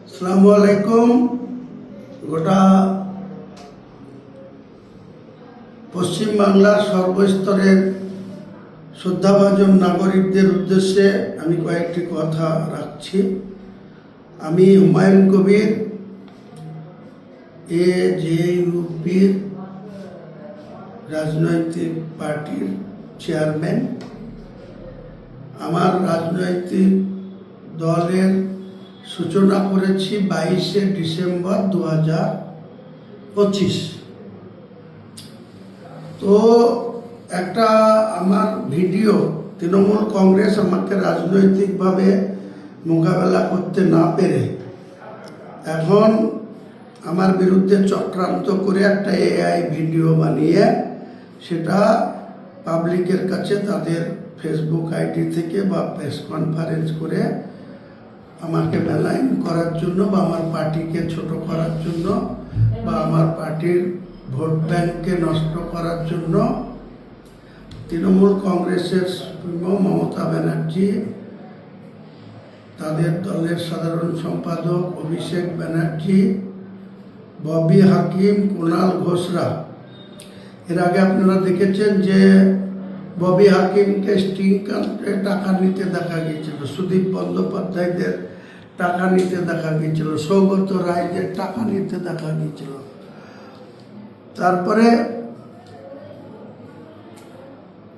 আসসালামু আলাইকুম। গোটা পশ্চিমবাংলার সর্বস্তরের শ্রদ্ধাভাজন নাগরিকদের উদ্দেশ্যে আমি কয়েকটি কথা রাখছি। আমি হুমায়ুন কবির, AJUPর রাজনৈতিক পার্টির চেয়ারম্যান। আমার রাজনৈতিক দলের সূচনা করেছি 22শে ডিসেম্বর 2025। তো একটা আমার ভিডিও, তৃণমূল কংগ্রেস আমাকে রাজনৈতিকভাবে মোকাবেলা করতে না পেরে এখন আমার বিরুদ্ধে চক্রান্ত করে একটা AI ভিডিও বানিয়ে সেটা পাবলিকের কাছে তাদের ফেসবুক আইডি থেকে বা প্রেস কনফারেন্স করে আমাকে বেলাইন করার জন্য বা আমার পার্টিকে ছোট করার জন্য বা আমার পার্টির ভোট ব্যাংককে নষ্ট করার জন্য তৃণমূল কংগ্রেসের সুপ্রিমো মমতা ব্যানার্জি, তাদের দলের সাধারণ সম্পাদক অভিষেক ব্যানার্জি, ববি হাকিম, কুণাল ঘোষরা। এর আগে আপনারা দেখেছেন যে ববি হাকিমকে স্টিং কাউন্টে টাকা নিতে দেখা গিয়েছিল, সুদীপ বন্দ্যোপাধ্যায়দের টাকা নিতে দেখা গিয়েছিল, সৌগত রায়দের টাকা নিতে দেখা গিয়েছিল। তারপরে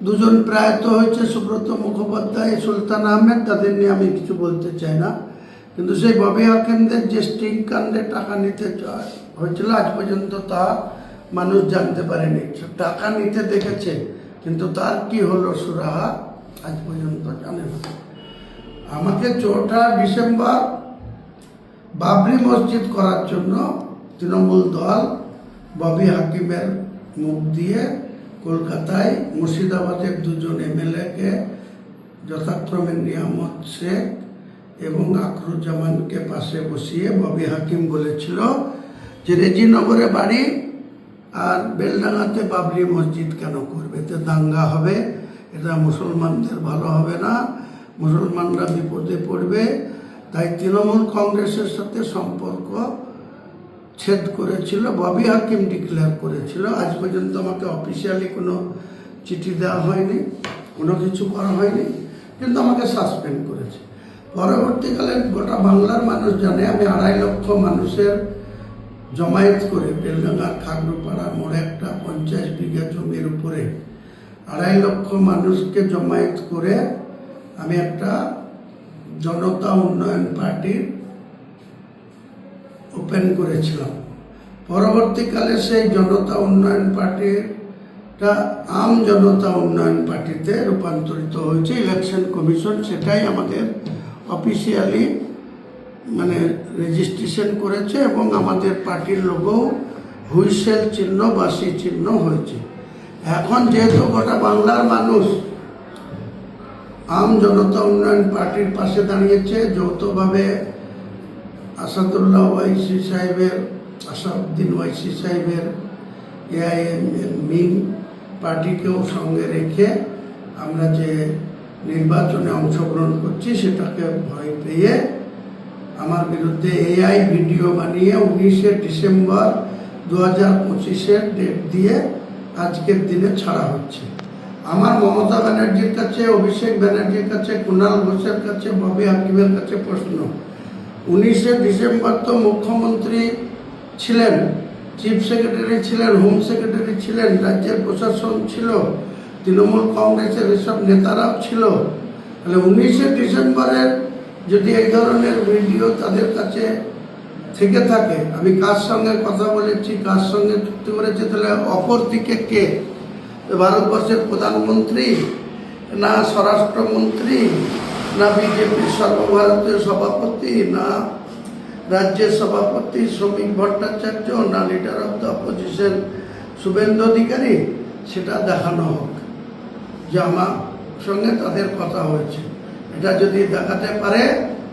দুজন প্রয়াত হয়েছে, সুব্রত মুখোপাধ্যায়, সুলতান আহমেদ, তাদের নিয়ে আমি কিছু বলতে চাই না। কিন্তু সেই ববি হাকিমদের যে স্টিং কাণ্ডে টাকা নিতে হয়েছিল আজ পর্যন্ত তা মানুষ জানতে পারেনি। টাকা নিতে দেখেছে কিন্তু তার কি হলো সুরাহা আজ পর্যন্ত জানে না। আমাকে 4ঠা ডিসেম্বর বাবরি মসজিদ করার জন্য তৃণমূল দল ববি হাকিমের মুখ দিয়ে কলকাতায় মুর্শিদাবাদের দুজন MLA-কে যথাক্রমে নিয়ামত শেখ এবং আকরুজ্জামানকে পাশে বসিয়ে ববি হাকিম বলেছিল যে রেজিনগরে বাড়ি আর বেলডাঙ্গাতে বাবরি মসজিদ কেন করবে, এতে দাঙ্গা হবে, এটা মুসলমানদের ভালো হবে না, মুসলমানরা বিপদে পড়বে। তাই তৃণমূল কংগ্রেসের সাথে সম্পর্ক ছেদ করেছিল, ববি হাকিম ডিক্লেয়ার করেছিল। আজ পর্যন্ত আমাকে অফিসিয়ালি কোনো চিঠি দেওয়া হয়নি, কোনো কিছু করা হয়নি, কিন্তু আমাকে সাসপেন্ড করেছে। পরবর্তীকালে গোটা বাংলার মানুষ জানে আমি 2.5 লক্ষ মানুষের জমায়েত করে বেলডাঙ্গার খাগড়ুপাড়া মোড়ে একটা 50 বিঘা জমির উপরে 2.5 লক্ষ মানুষকে জমায়েত করে আমি একটা জনতা উন্নয়ন পার্টির ওপেন করেছিলাম। পরবর্তীকালে সেই জনতা উন্নয়ন পার্টিটা আম জনতা উন্নয়ন পার্টিতে রূপান্তরিত হয়েছে। ইলেকশন কমিশন সেটাই আমাদের অফিসিয়ালি রেজিস্ট্রেশন করেছে এবং আমাদের পার্টির লোগো হুইসেল চিহ্ন, বাঁশি চিহ্ন হয়েছে। এখন যেহেতু গোটা বাংলার মানুষ আম জনতা উন্নয়ন পার্টির পাশে দাঁড়িয়েছে, যৌথভাবে আসাদুল্লাহ ওয়াইসি সাহেবের, আসাউদ্দিন ওয়াইসি সাহেবের AIM পার্টিকেও সঙ্গে রেখে আমরা যে নির্বাচনে অংশগ্রহণ করছি সেটাকে ভয় পেয়ে আমার বিরুদ্ধে AI ভিডিও বানিয়ে 19শে ডিসেম্বর 2025-এর ডেট দিয়ে আজকের দিনে ছাড়া হচ্ছে। আমার মমতা ব্যানার্জির কাছে, অভিষেক ব্যানার্জির কাছে, কুণাল ঘোষের কাছে, ববি হাকিমের কাছে প্রশ্ন, 19শে ডিসেম্বর তো মুখ্যমন্ত্রী ছিলেন, চিফ সেক্রেটারি ছিলেন, হোম সেক্রেটারি ছিলেন, রাজ্যের প্রশাসন ছিল, তৃণমূল কংগ্রেসের এসব নেতারাও ছিল। তাহলে 19শে ডিসেম্বরের যদি এই ধরনের ভিডিও তাদের কাছে থেকে থাকে, আমি কার সঙ্গে কথা বলেছি, কার সঙ্গে চুক্তি করেছি, তাহলে অপর দিকে কে? ভারতবর্ষের প্রধানমন্ত্রী, না স্বরাষ্ট্রমন্ত্রী, না বিজেপির সর্বভারতীয় সভাপতি, না রাজ্যের সভাপতি শ্রমিক ভট্টাচার্য, না leader of the opposition Suvendu Adhikari? সেটা দেখানো হোক যে আমার সঙ্গে তাদের কথা হয়েছে। এটা যদি দেখাতে পারে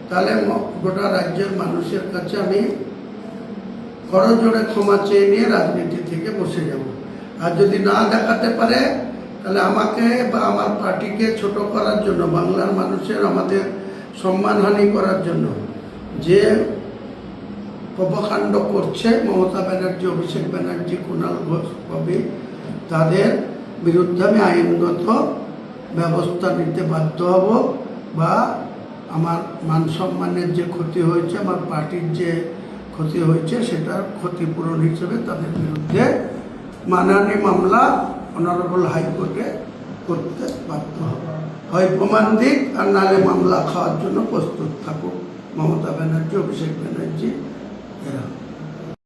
তাহলে গোটা রাজ্যের মানুষের কাছে আমি করজোড়ে ক্ষমা চেয়ে নিয়ে রাজনীতি থেকে বসে যাব। আর যদি না দেখাতে পারে তাহলে আমাকে বা আমার পার্টিকে ছোট করার জন্য, বাংলার মানুষের আমাদের সম্মানহানি করার জন্য যে কর্মকাণ্ড করছে মমতা ব্যানার্জি, অভিষেক ব্যানার্জি, কুণাল ঘোষ কবি, তাদের বিরুদ্ধে আমি আইনগত ব্যবস্থা নিতে বাধ্য হব, বা আমার মান সম্মানের যে ক্ষতি হয়েছে, আমার পার্টির যে ক্ষতি হয়েছে, সেটার ক্ষতিপূরণ হিসেবে তাদের বিরুদ্ধে মানহানি মামলা অনারেবল হাইকোর্টে করতে বাধ্য হব। হয় প্রমাণ দিক, আর নালে মামলা খাওয়ার জন্য প্রস্তুত থাকুক মমতা ব্যানার্জি, অভিষেক ব্যানার্জি এরা।